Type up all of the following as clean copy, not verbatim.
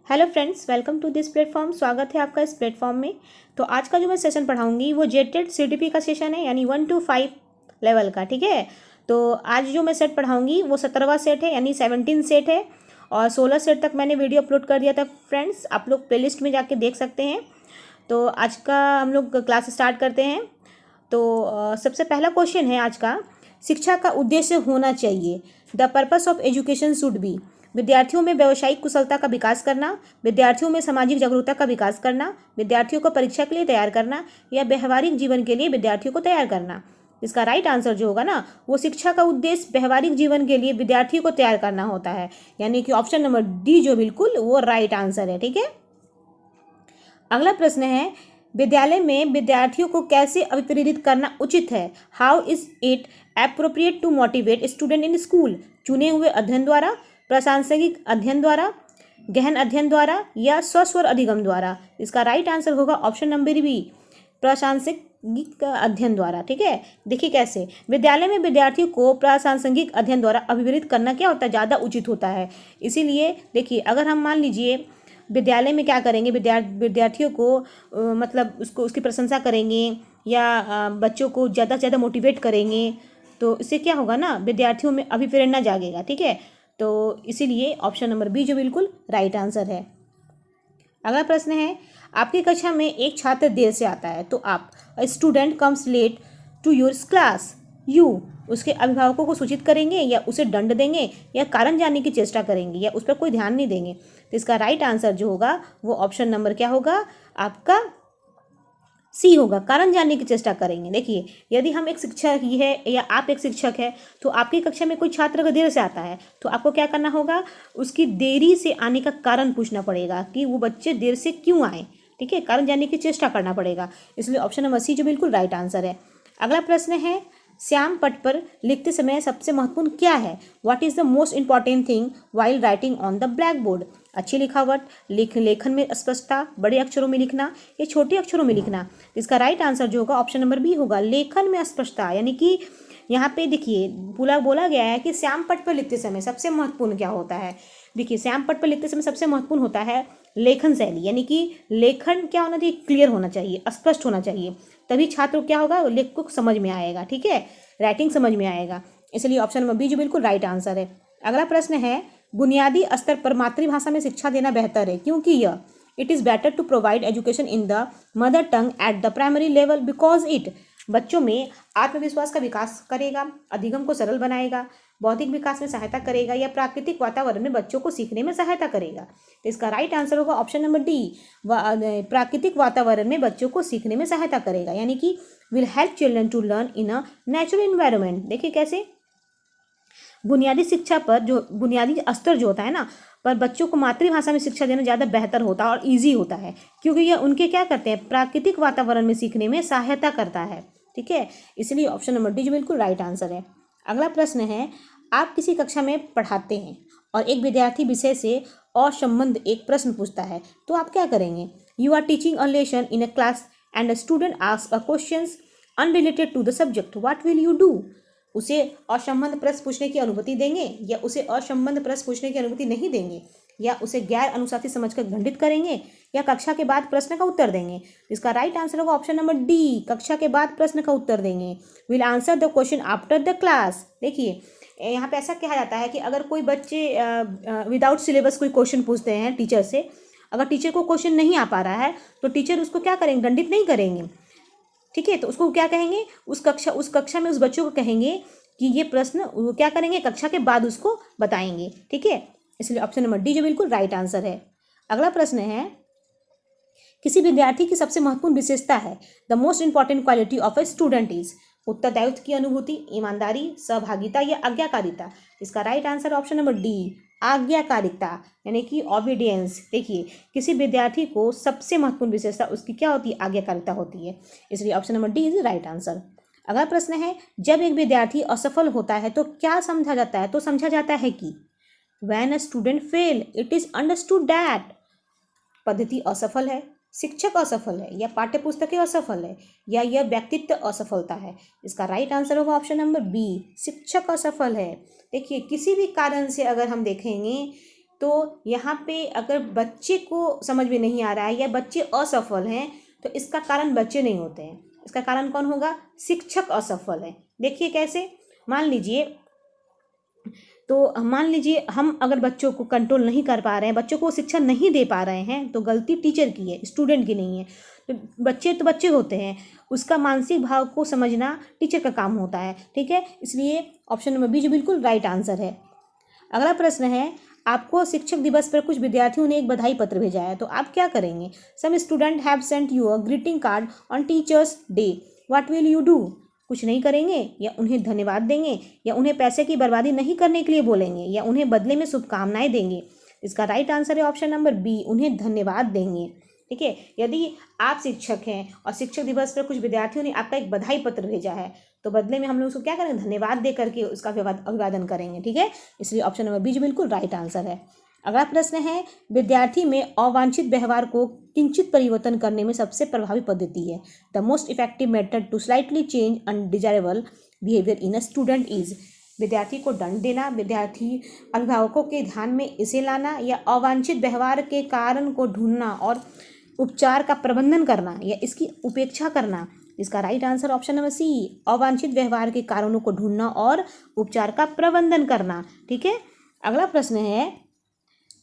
Hello friends, welcome to this platform. स्वागत है आपका इस प्लेटफॉर्म में। तो आज का जो मैं सेशन पढ़ाऊंगी वो जेटेड सीडीपी का सेशन है, यानी 1 to 5 लेवल का। ठीक है, तो आज जो मैं सेट पढ़ाऊंगी वो 17वां सेट है, यानी 17 सेट है। और 16 सेट तक मैंने वीडियो अपलोड कर दिया था फ्रेंड्स, आप लोग प्लेलिस्ट में जाके देख सकते हैं। तो आज का हम लोग क्लास स्टार्ट करते हैं। तो सबसे पहला क्वेश्चन है आज का, शिक्षा का उद्देश्य होना चाहिए। The purpose of education should be, विद्यार्थियों में व्यावसायिक कुशलता का विकास करना, विद्यार्थियों में सामाजिक जागरूकता का विकास करना, विद्यार्थियों को परीक्षा के लिए तैयार करना, या व्यवहारिक जीवन के लिए विद्यार्थियों को तैयार करना। इसका राइट आंसर जो होगा ना, वो शिक्षा का उद्देश्य व्यवहारिक जीवन के लिए विद्यार्थियों को तैयार करना होता है, यानी कि ऑप्शन नंबर डी जो बिल्कुल वो राइट आंसर है। ठीक है, अगला प्रश्न है, विद्यालय में विद्यार्थियों को कैसे अभिप्रेरित करना उचित है। How is it appropriate to motivate student in school. चुने हुए अध्ययन द्वारा, प्रासंगिक अध्ययन द्वारा, गहन अध्ययन द्वारा, या स्वस्वर अधिगम द्वारा। इसका राइट आंसर होगा ऑप्शन नंबर बी, प्रासंगिक अध्ययन द्वारा। ठीक है, देखिए कैसे विद्यालय में विद्यार्थियों को प्रासंगिक अध्ययन द्वारा अभिप्रेरित करना क्या होता है, ज़्यादा उचित होता है। इसीलिए देखिए, अगर हम मान लीजिए विद्यालय में क्या करेंगे, विद्यार्थियों को मतलब उसकी प्रशंसा करेंगे या बच्चों को ज़्यादा से ज़्यादा मोटिवेट करेंगे, तो इससे क्या होगा ना, विद्यार्थियों में अभिप्रेरणा जागेगा। ठीक है, तो इसीलिए ऑप्शन नंबर बी जो बिल्कुल राइट आंसर है। अगला प्रश्न है, आपकी कक्षा में एक छात्र देर से आता है तो आप, student comes late to your class, you उसके अभिभावकों को सूचित करेंगे, या उसे दंड देंगे, या कारण जानने की चेष्टा करेंगे, या उस पर कोई ध्यान नहीं देंगे। तो इसका राइट आंसर जो होगा वो ऑप्शन नंबर क्या होगा, आपका सी होगा, कारण जानने की चेष्टा करेंगे। देखिए, यदि हम एक शिक्षक ही है या आप एक शिक्षक है, तो आपकी कक्षा में कोई छात्र अगर देर से आता है तो आपको क्या करना होगा, उसकी देरी से आने का कारण पूछना पड़ेगा कि वो बच्चे देर से क्यों आए। ठीक है, कारण जानने की चेष्टा करना पड़ेगा, इसलिए ऑप्शन नंबर सी जो बिल्कुल राइट आंसर है। अगला प्रश्न है, श्याम पट पर लिखते समय सबसे महत्वपूर्ण क्या है। What is the most important thing while writing on the black board. अच्छी लिखावट, लेखन में स्पष्टता, बड़े अक्षरों में लिखना, या छोटे अक्षरों में लिखना। इसका राइट आंसर जो होगा ऑप्शन नंबर बी होगा, लेखन में स्पष्टता। यानी कि यहाँ पे देखिए बोला गया है कि श्याम पट पर लिखते समय सबसे महत्वपूर्ण क्या होता है। देखिए, श्याम पट पर लिखते समय सबसे महत्वपूर्ण होता है लेखन शैली, यानी कि लेखन क्या होना चाहिए, क्लियर होना चाहिए, स्पष्ट होना चाहिए, तभी छात्र क्या होगा, लेख को समझ में आएगा। ठीक है, राइटिंग समझ में आएगा, इसलिए ऑप्शन नंबर बी जो बिल्कुल राइट आंसर है। अगला प्रश्न है, बुनियादी स्तर पर मातृभाषा में शिक्षा देना बेहतर है क्योंकि यह, it is better to provide education in the mother tongue at the primary level because it, बच्चों में आत्मविश्वास का विकास करेगा, अधिगम को सरल बनाएगा, बौद्धिक विकास में सहायता करेगा, या प्राकृतिक वातावरण में बच्चों को सीखने में सहायता करेगा। तो इसका राइट आंसर होगा ऑप्शन नंबर डी, प्राकृतिक वातावरण में बच्चों को सीखने में सहायता करेगा, यानी कि will help children to learn in a natural environment. देखिए कैसे बुनियादी शिक्षा पर जो बुनियादी स्तर जो होता है ना, पर बच्चों को मातृभाषा में शिक्षा देना ज़्यादा बेहतर होता है और इजी होता है, क्योंकि यह उनके क्या करते हैं, प्राकृतिक वातावरण में सीखने में सहायता करता है। ठीक है, इसलिए ऑप्शन नंबर डी जो बिल्कुल राइट आंसर है। अगला प्रश्न है, आप किसी कक्षा में पढ़ाते हैं और एक विद्यार्थी विषय से असंबद्ध एक प्रश्न पूछता है, तो आप क्या करेंगे। You are teaching a lesson in a class and a student ask a questions unrelated to the subject, what will you do. उसे असंबद्ध प्रश्न पूछने की अनुमति देंगे, या उसे असंबद्ध प्रश्न पूछने की अनुमति नहीं देंगे, या उसे गैर अनुशासित समझकर दंडित करेंगे, या कक्षा के बाद प्रश्न का उत्तर देंगे। इसका राइट आंसर होगा ऑप्शन नंबर डी, कक्षा के बाद प्रश्न का उत्तर देंगे। Will answer the question after the class. देखिए, यहाँ पे ऐसा कहा जाता है कि अगर कोई बच्चे विदाउट सिलेबस कोई क्वेश्चन पूछते हैं टीचर से, अगर टीचर को क्वेश्चन नहीं आ पा रहा है तो टीचर उसको क्या करेंगे, दंडित नहीं करेंगे। ठीक है, तो उसको क्या कहेंगे, उस कक्षा में उस बच्चों को कहेंगे कि ये प्रश्न वो क्या करेंगे, कक्षा के बाद उसको बताएंगे। ठीक है, इसलिए ऑप्शन नंबर डी जो बिल्कुल राइट आंसर है। अगला प्रश्न है, किसी विद्यार्थी की सबसे महत्वपूर्ण विशेषता है। The most important quality of a student is, उत्तरदायित्व की अनुभूति, ईमानदारी, सहभागिता, या आज्ञाकारिता। इसका right answer option number D, आज्ञाकारिता, यानी कि ऑबिडियंस। देखिए, किसी विद्यार्थी को सबसे महत्वपूर्ण विशेषता उसकी क्या होती है, आज्ञाकारिता होती है, इसलिए option number D is right answer. अगला प्रश्न है, जब एक विद्यार्थी असफल होता है तो क्या समझा जाता है, तो समझा जाता है कि when a student fail it is understood that, पद्धति असफल है, शिक्षक असफल है, या पाठ्यपुस्तकें असफल है, या यह व्यक्तित्व असफलता है। इसका राइट आंसर होगा ऑप्शन नंबर बी, शिक्षक असफल है। देखिए, किसी भी कारण से अगर हम देखेंगे तो यहाँ पे अगर बच्चे को समझ में नहीं आ रहा है या बच्चे असफल हैं तो इसका कारण बच्चे नहीं होते हैं, इसका कारण कौन होगा? शिक्षक असफल है। देखिए कैसे, मान लीजिए हम अगर बच्चों को कंट्रोल नहीं कर पा रहे हैं, बच्चों को शिक्षा नहीं दे पा रहे हैं, तो गलती टीचर की है, स्टूडेंट की नहीं है। तो बच्चे होते हैं, उसका मानसिक भाव को समझना टीचर का काम होता है, ठीक है। इसलिए ऑप्शन नंबर बी जो बिल्कुल राइट आंसर है। अगला प्रश्न है, आपको शिक्षक दिवस पर कुछ विद्यार्थियों ने एक बधाई पत्र भेजा है, तो आप क्या करेंगे? Some student have sent you a greeting card on teachers day, what will you do? कुछ नहीं करेंगे, या उन्हें धन्यवाद देंगे, या उन्हें पैसे की बर्बादी नहीं करने के लिए बोलेंगे, या उन्हें बदले में शुभकामनाएं देंगे? इसका राइट आंसर है ऑप्शन नंबर बी, उन्हें धन्यवाद देंगे, ठीक है। यदि आप शिक्षक हैं और शिक्षक दिवस पर कुछ विद्यार्थियों ने आपका एक बधाई पत्र भेजा है, तो बदले में हम लोग उसको क्या करेंगे? धन्यवाद दे करके उसका अभिवादन करेंगे, ठीक है। इसलिए ऑप्शन नंबर बी जो बिल्कुल राइट आंसर है। अगला प्रश्न है, विद्यार्थी में अवांछित व्यवहार को किंचित परिवर्तन करने में सबसे प्रभावी पद्धति है। The most effective method to slightly change undesirable behaviour in a student is. विद्यार्थी को दंड देना, विद्यार्थी अभिभावकों के ध्यान में इसे लाना, या अवांछित व्यवहार के कारण को ढूंढना और उपचार का प्रबंधन करना, या इसकी उपेक्षा करना। इसका right answer option number C, अवांछित व्यवहार के कारणों को ढूंढना और उपचार का प्रबंधन करना, ठीक है। अगला प्रश्न है,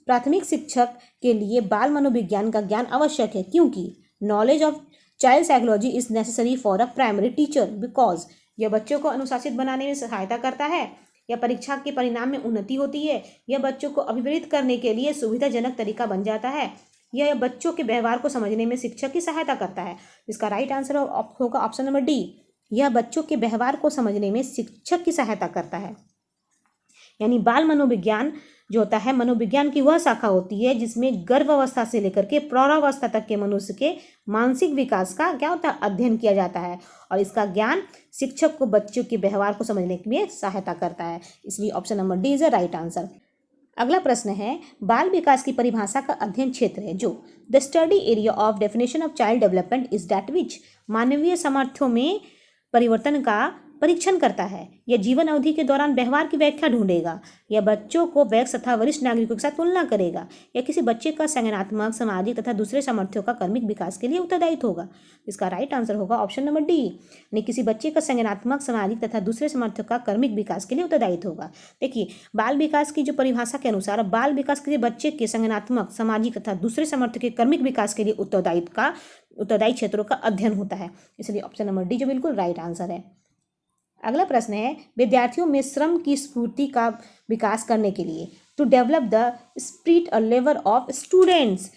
प्राथमिक शिक्षक के लिए बाल मनोविज्ञान का ज्ञान आवश्यक है क्योंकि knowledge of child psychology is necessary for a primary teacher because. यह बच्चों को अनुशासित बनाने में सहायता करता है, या परीक्षा के परिणाम में उन्नति होती है, यह बच्चों को अभिप्रेरित करने के लिए सुविधाजनक तरीका बन जाता है, यह बच्चों के व्यवहार को समझने में शिक्षक की सहायता करता है। इसका राइट आंसर होगा ऑप्शन नंबर डी, यह बच्चों के व्यवहार को समझने में शिक्षक की सहायता करता है। यानी बाल मनोविज्ञान जो होता है, मनोविज्ञान की वह शाखा होती है जिसमें गर्भावस्था से लेकर के प्रौढ़ावस्था तक के मनुष्य के मानसिक विकास का क्या होता है? अध्ययन किया जाता है, और इसका ज्ञान शिक्षक को बच्चों के व्यवहार को समझने में सहायता करता है। इसलिए option number D is a right answer. अगला प्रश्न है, बाल विकास की परिभाषा का अध्ययन क्षेत्र है जो the study area of definition of child development is that which. मानवीय सामर्थ्यों में परिवर्तन का परीक्षण करता है, यह जीवन अवधि के दौरान व्यवहार की व्याख्या ढूंढेगा, यह बच्चों को वयस्क तथा वरिष्ठ नागरिकों के साथ तुलना करेगा, या किसी बच्चे का संज्ञानात्मक, सामाजिक तथा दूसरे सामर्थ्यों का कर्मिक विकास के लिए उत्तरदायित्व होगा। इसका राइट आंसर होगा ऑप्शन नंबर डी, यानी किसी बच्चे का संज्ञानात्मक, सामाजिक तथा दूसरे सामर्थ्यों का कर्मिक विकास के लिए उत्तरदायित्व होगा। देखिए, बाल विकास की जो परिभाषा के अनुसार बाल विकास के लिए बच्चे के संज्ञानात्मक, सामाजिक तथा दूसरे सामर्थ्य के कर्मिक विकास के लिए उत्तरदायी क्षेत्रों का अध्ययन होता है। इसलिए ऑप्शन नंबर डी जो बिल्कुल राइट आंसर है। अगला प्रश्न है, विद्यार्थियों में श्रम की स्फूर्ति का विकास करने के लिए टू डेवलप द स्पिरिट और लेवर ऑफ स्टूडेंट्स।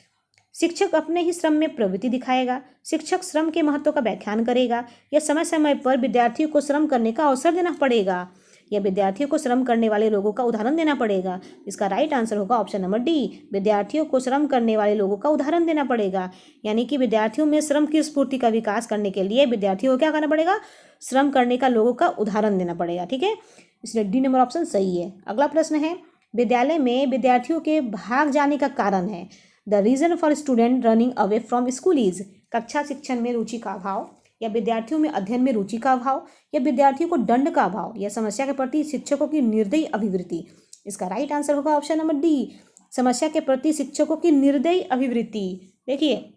शिक्षक अपने ही श्रम में प्रवृत्ति दिखाएगा, शिक्षक श्रम के महत्व का व्याख्यान करेगा, या समय समय पर विद्यार्थियों को श्रम करने का अवसर देना पड़ेगा, या विद्यार्थियों को श्रम करने वाले लोगों का उदाहरण देना पड़ेगा। इसका राइट आंसर होगा ऑप्शन नंबर डी, विद्यार्थियों को श्रम करने वाले लोगों का उदाहरण देना पड़ेगा। यानी कि विद्यार्थियों में श्रम की स्फूर्ति का विकास करने के लिए विद्यार्थियों को क्या करना पड़ेगा? श्रम करने का लोगों का उदाहरण देना पड़ेगा, ठीक है। इसलिए डी नंबर ऑप्शन सही है। अगला प्रश्न है, विद्यालय में विद्यार्थियों के भाग जाने का कारण है the reason for student running away from school is. कक्षा शिक्षण में रुचि का अभाव, या विद्यार्थियों में अध्ययन में रुचि का अभाव, या विद्यार्थियों को दंड का अभाव, या समस्या के प्रति शिक्षकों की निर्दयी अभिवृत्ति। इसका राइट आंसर होगा ऑप्शन नंबर डी, समस्या के प्रति शिक्षकों की निर्दयी अभिवृत्ति। देखिए,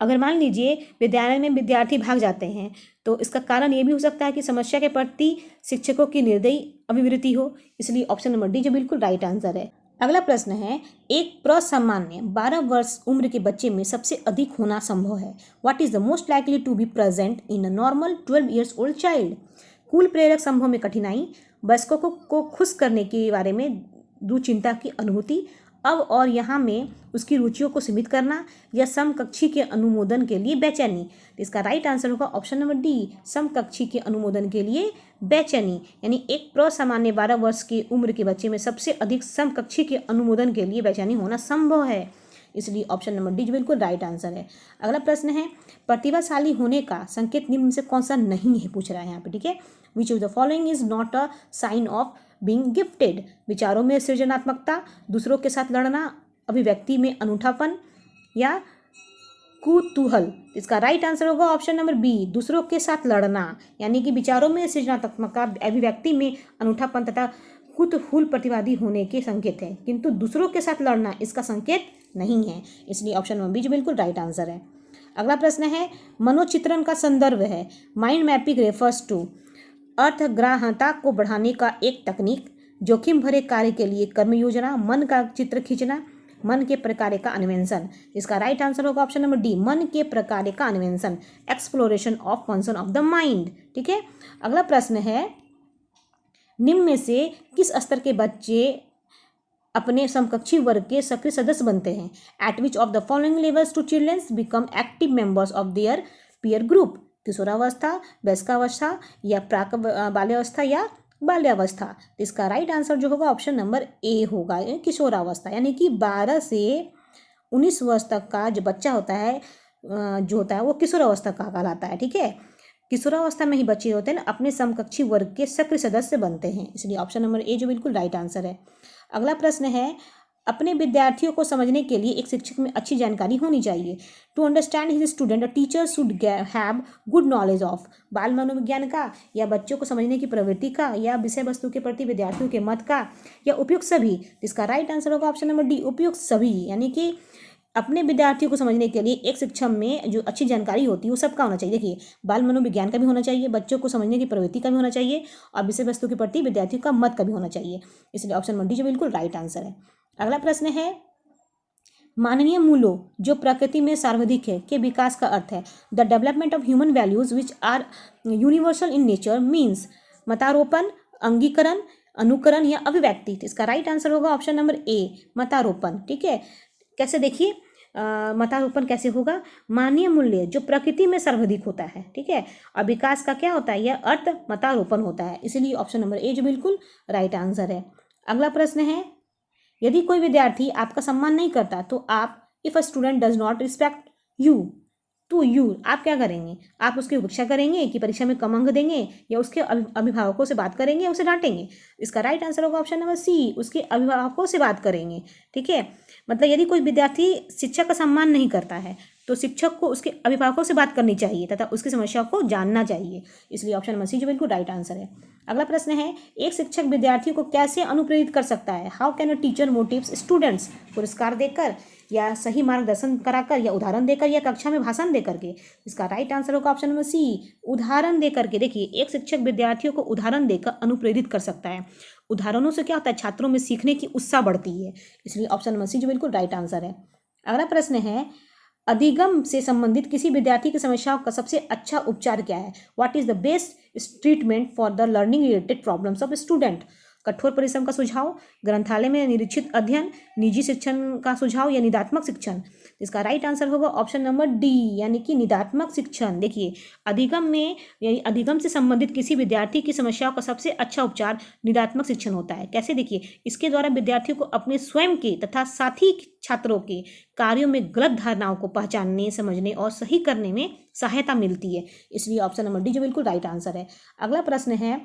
अगर मान लीजिए विद्यालय में विद्यार्थी भाग जाते हैं तो इसका कारण ये भी हो सकता है कि समस्या के प्रति शिक्षकों की निर्दयी अभिवृत्ति हो। इसलिए ऑप्शन नंबर डी जो बिल्कुल राइट आंसर है। अगला प्रश्न है, एक प्रसामान्य 12 वर्ष उम्र के बच्चे में सबसे अधिक होना संभव है। What is the most likely to be present in a normal 12 years old child. कुल प्रेरक संभव में कठिनाई, वयस्कों को खुश करने के बारे में दुचिंता की अनुभूति, अब और यहाँ में उसकी रुचियों को सीमित करना, या समकक्षी के अनुमोदन के लिए बेचैनी। इसका राइट आंसर होगा ऑप्शन नंबर डी, समकक्षी के अनुमोदन के लिए बेचैनी। यानी एक प्रसामान्य 12 वर्ष की उम्र के बच्चे में सबसे अधिक समकक्षी के अनुमोदन के लिए बेचैनी होना संभव है। इसलिए ऑप्शन नंबर डी बिल्कुल राइट आंसर है। अगला प्रश्न है, प्रतिभाशाली होने का संकेत निम्न से कौन सा नहीं है, पूछ रहा है यहाँ पे, ठीक है। Which of the following is not a sign of being gifted. विचारों में सृजनात्मकता, दूसरों के साथ लड़ना, अभिव्यक्ति में अनूठापन, या कुतूहल। इसका राइट आंसर होगा ऑप्शन नंबर बी, दूसरों के साथ लड़ना। यानी कि विचारों में सृजनात्मकता, अभिव्यक्ति में अनूठापन तथा कुतूहल प्रतिवादी होने के संकेत है, किंतु दूसरों के साथ लड़ना इसका संकेत नहीं है। इसलिए ऑप्शन नंबर बी जो बिल्कुल राइट आंसर है। अगला प्रश्न है, मनोचित्रण का संदर्भ है। माइंड मैपिंग रेफर्स टू अर्थग्राह्यता को बढ़ाने का एक तकनीक, जोखिम भरे कार्य के लिए कर्म योजना, मन का चित्र खींचना, मन के प्रकार का अन्वेषण। इसका राइट आंसर होगा ऑप्शन नंबर डी, मन के प्रकार का अन्वेषण, exploration of function of the mind. ठीक है। अगला प्रश्न है, निम्न में से किस स्तर के बच्चे अपने समकक्षी वर्ग के सक्रिय सदस्य बनते हैं? At which of the following levels to childrens become active members of their peer group? किशोरावस्था, वयस्कावस्था या प्राक बाल्यावस्था या बाल्यावस्था? तो इसका राइट आंसर जो होगा ऑप्शन नंबर ए होगा, किशोरावस्था। यानी कि 12 से 19 वर्ष तक का जो बच्चा होता है वो किशोरावस्था का कहलाता है। ठीक है। किशोरावस्था में ही बच्चे होते हैं ना अपने समकक्षी वर्ग के सक्रिय सदस्य बनते हैं। इसलिए ऑप्शन नंबर ए जो बिल्कुल राइट आंसर है। अगला प्रश्न है, अपने विद्यार्थियों को समझने के लिए एक शिक्षक में अच्छी जानकारी होनी चाहिए। To understand his student a teacher should have good knowledge of बाल मनोविज्ञान का, या बच्चों को समझने की प्रवृत्ति का, या विषय वस्तु के प्रति विद्यार्थियों के मत का, या उपयुक्त सभी? इसका राइट आंसर होगा ऑप्शन नंबर डी, उपयुक्त सभी। यानी कि अपने विद्यार्थियों को समझने के लिए एक शिक्षक में जो अच्छी जानकारी होती है वो सबका होना चाहिए। देखिए, बाल मनोविज्ञान का भी होना चाहिए, बच्चों को समझने की प्रवृत्ति का भी होना चाहिए, और विषय वस्तु के प्रति विद्यार्थियों का मत का भी होना चाहिए। इसलिए ऑप्शन नंबर डी जो बिल्कुल राइट आंसर है। अगला प्रश्न है, मानवीय मूल्यों जो प्रकृति में सर्वाधिक है के विकास का अर्थ है? The development of human values which are universal in nature means मतारोपण, अंगीकरण, अनुकरण या अभिव्यक्ति? तो इसका राइट आंसर होगा ऑप्शन नंबर ए, मतारोपण। ठीक है। कैसे देखिए, मतारोपण कैसे होगा? मानवीय मूल्य जो प्रकृति में सर्वाधिक होता है। ठीक है। और विकास का क्या होता है? यह अर्थ मतारोपण होता है। इसीलिए ऑप्शन नंबर ए जो बिल्कुल राइट आंसर है। अगला प्रश्न है, यदि कोई विद्यार्थी आपका सम्मान नहीं करता तो आप, if a student does not respect you to you, आप क्या करेंगे? आप उसकी उपेक्षा करेंगे कि परीक्षा में कम अंक देंगे, या उसके अभिभावकों से बात करेंगे या उसे डांटेंगे? इसका राइट आंसर होगा ऑप्शन नंबर सी, उसके अभिभावकों से बात करेंगे। ठीक है। मतलब यदि कोई विद्यार्थी शिक्षक का सम्मान नहीं करता है तो शिक्षक को उसके अभिभावकों से बात करनी चाहिए तथा उसकी समस्या को जानना चाहिए। इसलिए ऑप्शन नंबर सी जो बिल्कुल राइट आंसर है। अगला प्रश्न है, एक शिक्षक विद्यार्थियों को कैसे अनुप्रेरित कर सकता है? How can a teacher motives students? पुरस्कार देकर, या सही मार्गदर्शन कराकर, या उदाहरण देकर, या कक्षा में भाषण देकर के? इसका राइट आंसर होगा ऑप्शन नंबर सी, उदाहरण देकर के। देखिए, एक शिक्षक विद्यार्थियों को उदाहरण देकर अनुप्रेरित कर सकता है। उदाहरणों से क्या होता है? छात्रों में सीखने की उत्साह बढ़ती है। इसलिए ऑप्शन नंबर सी जो बिल्कुल राइट आंसर है। अगला प्रश्न है, अधिगम से संबंधित किसी विद्यार्थी की समस्याओं का सबसे अच्छा उपचार क्या है? What is the best treatment for the learning related problems of student? कठोर परिश्रम का सुझाव, ग्रंथालय में निरीक्षित अध्ययन, निजी शिक्षण का सुझाव, या निदात्मक शिक्षण? इसका राइट आंसर होगा ऑप्शन नंबर डी, यानी कि निदात्मक शिक्षण। देखिए, अधिगम में यानी अधिगम से संबंधित किसी विद्यार्थी की समस्याओं का सबसे अच्छा उपचार निदात्मक शिक्षण होता है। कैसे? देखिए, इसके द्वारा विद्यार्थियों को अपने स्वयं के तथा साथी छात्रों के कार्यों में गलत धारणाओं को पहचानने, समझने और सही करने में सहायता मिलती है। इसलिए ऑप्शन नंबर डी जो बिल्कुल राइट आंसर है। अगला प्रश्न है,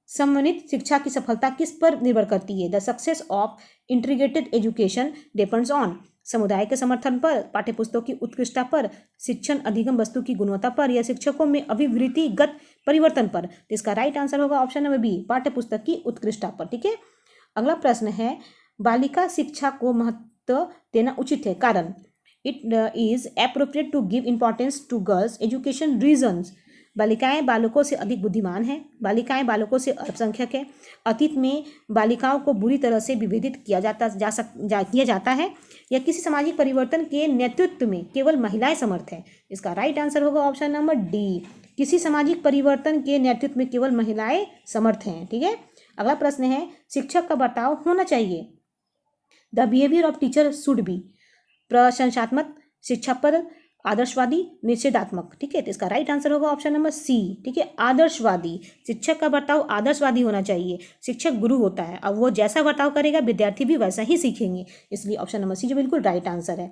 समन्वित शिक्षा की सफलता किस पर निर्भर करती है? The success of integrated education depends on समुदाय के समर्थन पर, पाठ्यपुस्तकों की उत्कृष्टता पर, शिक्षण अधिगम वस्तु की गुणवत्ता पर, या शिक्षकों में अभिवृत्तिगत परिवर्तन पर? तो इसका राइट आंसर होगा ऑप्शन नंबर बी, पाठ्यपुस्तक की उत्कृष्टता पर। ठीक है। अगला प्रश्न है, बालिका शिक्षा को महत्व देना उचित है, कारण? It is appropriate to give importance to girls education reasons? बालिकाएं बालकों से अधिक बुद्धिमान हैं, बालिकाएं बालकों से अल्पसंख्यक है, अतीत में बालिकाओं को बुरी तरह से विभेदित किया जाता है, या किसी सामाजिक परिवर्तन के नेतृत्व में केवल महिलाएं समर्थ हैं? इसका राइट आंसर होगा ऑप्शन नंबर डी, किसी सामाजिक परिवर्तन के नेतृत्व में केवल महिलाएं समर्थ हैं। ठीक है। अगला प्रश्न है, शिक्षक का बर्ताव होना चाहिए? The behaviour of teacher should be प्रशंसात्मक, शिक्षाप्रद, आदर्शवादी, निषेधात्मक? ठीक है। तो इसका राइट आंसर होगा ऑप्शन नंबर सी। ठीक है, आदर्शवादी। शिक्षक का बर्ताव आदर्शवादी होना चाहिए। शिक्षक गुरु होता है, अब वो जैसा बर्ताव करेगा विद्यार्थी भी वैसा ही सीखेंगे। इसलिए ऑप्शन नंबर सी जो बिल्कुल राइट आंसर है।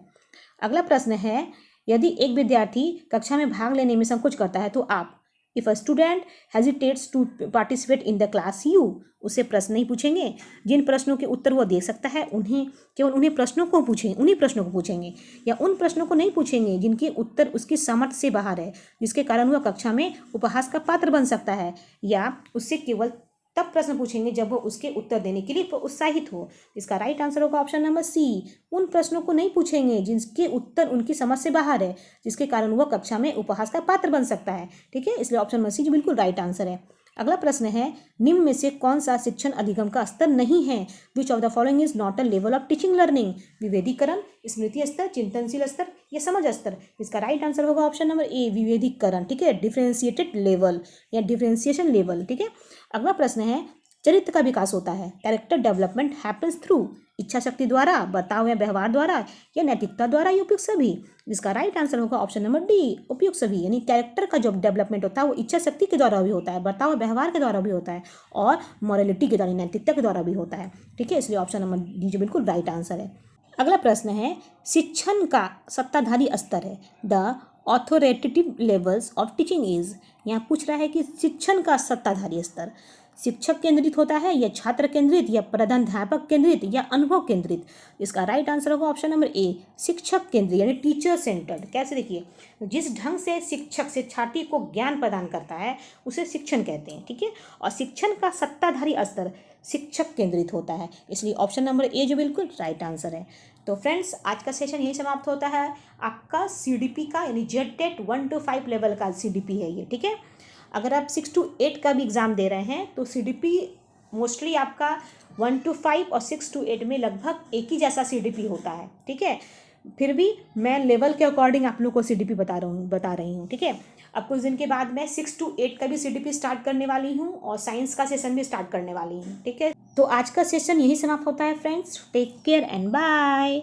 अगला प्रश्न है, यदि एक विद्यार्थी कक्षा में भाग लेने में संकोच करता है तो आप, if a student hesitates to participate in the class, you उससे प्रश्न नहीं पूछेंगे। जिन प्रश्नों के उत्तर वो दे सकता है केवल उन्हीं प्रश्नों को पूछेंगे, या उन प्रश्नों को नहीं पूछेंगे जिनके उत्तर उसकी समझ से बाहर है, जिसके कारण वह कक्षा में उपहास का पात्र बन सकता है, या उससे केवल तब प्रश्न पूछेंगे जब वो उसके उत्तर देने के लिए उत्साहित हो। इसका राइट आंसर होगा ऑप्शन नंबर सी। उन प्रश्नों को नहीं पूछेंगे जिनके उत्तर उनकी समझ से बाहर है, जिसके कारण वह कक्षा में उपहास का पात्र बन सकता है। ठीक है, इसलिए ऑप्शन नंबर सी जो बिल्कुल राइट आंसर है। अगला प्रश्न है, निम्न में से कौन सा शिक्षण अधिगम का स्तर नहीं है? Which of the following is not a level of teaching learning? विवेदीकरण, स्मृति स्तर, चिंतनशील स्तर या समझ स्तर? इसका राइट आंसर होगा ऑप्शन नंबर ए, विवेदीकरण। ठीक है, डिफरेंशिएटेड लेवल या डिफरेंशिएशन लेवल। ठीक है, अगला प्रश्न है, चरित्र का विकास होता है, कैरेक्टर डेवलपमेंट हैपन्स थ्रू इच्छा शक्ति द्वारा, बर्ताव या व्यवहार द्वारा या नैतिकता द्वारा या उपयुक्त सभी? इसका राइट आंसर होगा ऑप्शन नंबर डी, उपयुक्त सभी। यानी कैरेक्टर का जो डेवलपमेंट होता है वो इच्छा शक्ति के द्वारा भी होता है, बर्ताव और व्यवहार के द्वारा भी होता है और मॉरलिटी के द्वारा, नैतिकता के द्वारा भी होता है। ठीक है, इसलिए ऑप्शन नंबर डी जो बिल्कुल राइट आंसर है। अगला प्रश्न है, शिक्षण का सत्ताधारी स्तर है, the authoritative levels of teaching is. यहाँ पूछ रहा है कि शिक्षण का सत्ताधारी स्तर शिक्षक केंद्रित होता है या छात्र केंद्रित या प्रधानाध्यापक केंद्रित या अनुभव केंद्रित? इसका राइट आंसर होगा ऑप्शन नंबर ए, शिक्षक केंद्रित यानी टीचर सेंटर्ड। कैसे? देखिए, जिस ढंग से शिक्षक शिक्षार्थी को ज्ञान प्रदान करता है उसे शिक्षण कहते हैं। ठीक है, और शिक्षण का सत्ताधारी स्तर शिक्षक केंद्रित होता है, इसलिए ऑप्शन नंबर ए जो बिल्कुल राइट आंसर है। तो फ्रेंड्स, आज का सेशन यही समाप्त होता है। आपका CDP का यानी JTET 1 to 5 लेवल का CDP है ये। ठीक है, अगर आप 6 to 8 का भी एग्ज़ाम दे रहे हैं तो CDP मोस्टली आपका 1 to 5 और 6 to 8 में लगभग एक ही जैसा CDP होता है। ठीक है, फिर भी मैं लेवल के अकॉर्डिंग आप लोग को CDP बता रही हूँ। ठीक है, अब कुछ दिन के बाद मैं 6 to 8 का भी CDP स्टार्ट करने वाली हूँ और साइंस का सेशन भी स्टार्ट करने वाली हूँ। ठीक है, तो आज का सेशन यही समाप्त होता है friends. Take care and bye.